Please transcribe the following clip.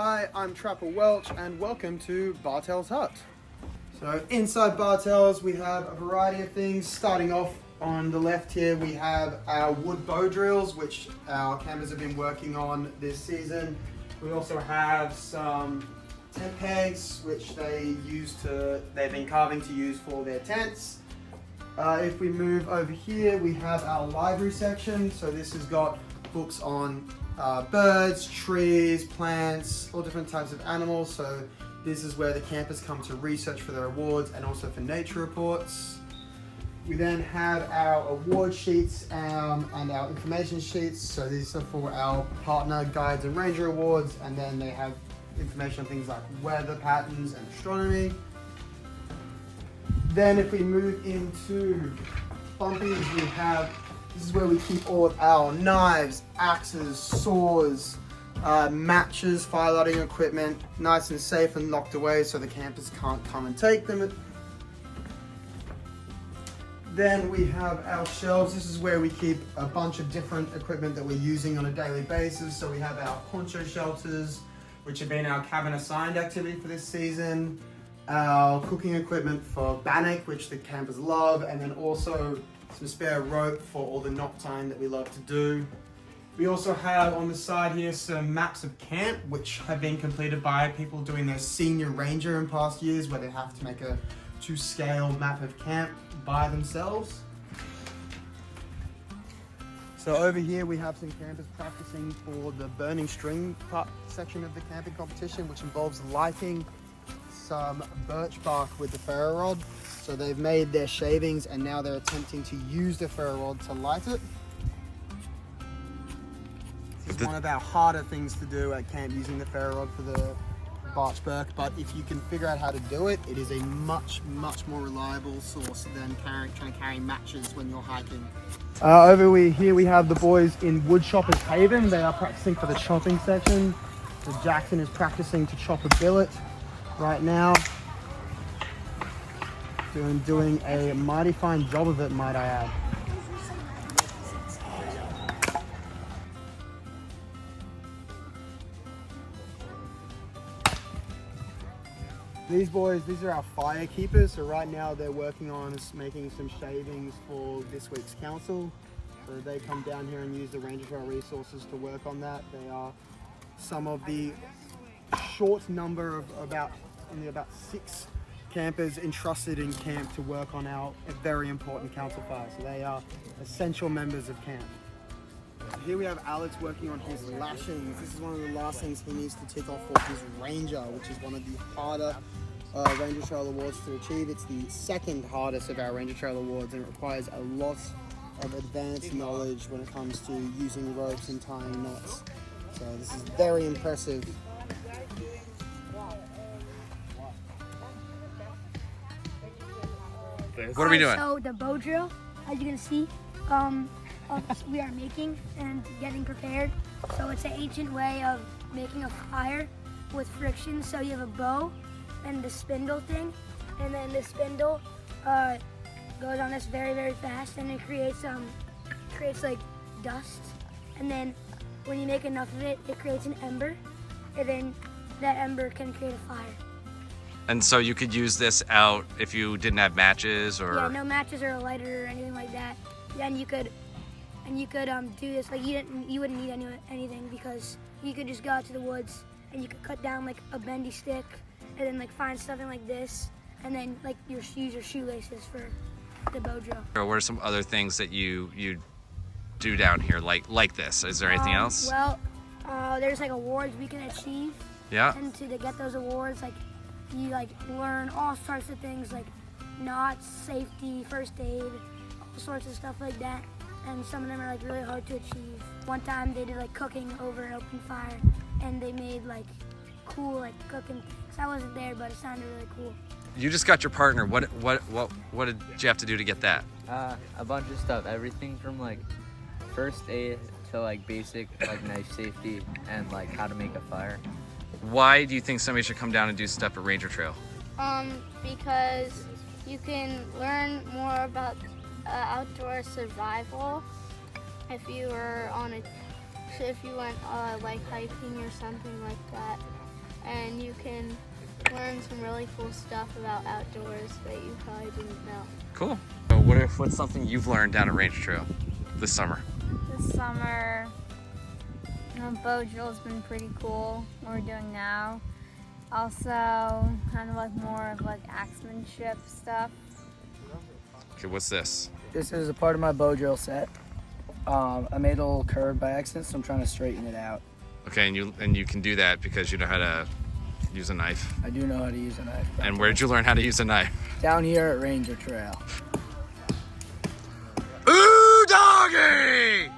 Hi, I'm Trapper Welch and welcome to Bartels Hut. So inside Bartels we have a variety of things. Starting off on the left here we have our wood bow drills which our campers have been working on this season. We also have some tent pegs which they've been carving to use for their tents. If we move over here we have our library section. So this has got books on birds, trees, plants, all different types of animals. So this is where the campers come to research for their awards and also for nature reports. We then have our award sheets and our information sheets. So these are for our partner guides and ranger awards, and then they have information on things like weather patterns and astronomy. Then if we move into bumpies, this is where we keep all of our knives, axes, saws, matches, fire lighting equipment, nice and safe and locked away so the campers can't come and take them. Then we have our shelves. This is where we keep a bunch of different equipment that we're using on a daily basis. So we have our poncho shelters, which have been our cabin assigned activity for this season, our cooking equipment for bannock, which the campers love, and then also some spare rope for all the knot tying that we love to do. We also have on the side here some maps of camp which have been completed by people doing their senior ranger in past years, where they have to make a to-scale map of camp by themselves. So over here we have some campers practicing for the burning string part section of the camping competition, which involves lighting some birch bark with the ferro rod. So they've made their shavings and now they're attempting to use the ferro rod to light it. This is one of our harder things to do at camp, using the ferro rod for the birch bark, but if you can figure out how to do it, it is a much more reliable source than trying to carry matches when you're hiking. Over here we have the boys in Woodchopper's Haven. They are practicing for the chopping section. So Jackson is practicing to chop a billet right now. Doing a mighty fine job of it, might I add. These boys, these are our fire keepers. So right now they're working on making some shavings for this week's council. So they come down here and use the Ranger Trail resources to work on that. They are some of the short number of only about 6 campers entrusted in camp to work on our very important council fire. So they are essential members of camp. Here we have Alex working on his lashings. This is one of the last things he needs to tick off for his Ranger, which is one of the harder Ranger Trail awards to achieve. It's the second hardest of our Ranger Trail awards, and it requires a lot of advanced knowledge when it comes to using ropes and tying knots. So this is very impressive. What are we doing? So the bow drill, as you can see, we are making and getting prepared. So it's an ancient way of making a fire with friction. So you have a bow and the spindle thing, and then the spindle goes on this very fast, and it creates like dust. And then when you make enough of it, it creates an ember, and then that ember can create a fire. And so you could use this out if you didn't have matches, or yeah, no matches or a lighter or anything like that. And you could do this like you wouldn't need anything, because you could just go out to the woods and you could cut down like a bendy stick and then like find something like this, and then like use your shoelaces for the bow drill. Or what are some other things that you do down here like this? Is there anything else? Well, there's like awards we can achieve. Yeah. And to get those awards, like you learn all sorts of things like knots, safety, first aid, all sorts of stuff like that. And some of them are like really hard to achieve. One time they did like cooking over an open fire, and they made like cool like cooking things. I wasn't there, but it sounded really cool. You just got your partner. What did you have to do to get that? A bunch of stuff, everything from like first aid to like basic like knife safety and like how to make a fire. Why do you think somebody should come down and do stuff at Ranger Trail? Because you can learn more about outdoor survival if you were on a if you went like hiking or something like that. and you can learn some really cool stuff about outdoors that you probably didn't know. Cool. So what's something you've learned down at Range Trail this summer? This summer, bow drill's been pretty cool, what we're doing now. Also, kind of like more of like axemanship stuff. Okay, what's this? This is a part of my bow drill set. I made a little curve by accident, so I'm trying to straighten it out. Okay, and you can do that because you know how to use a knife. I do know how to use a knife. And where did you learn how to use a knife? Down here at Ranger Trail. Ooh, doggy!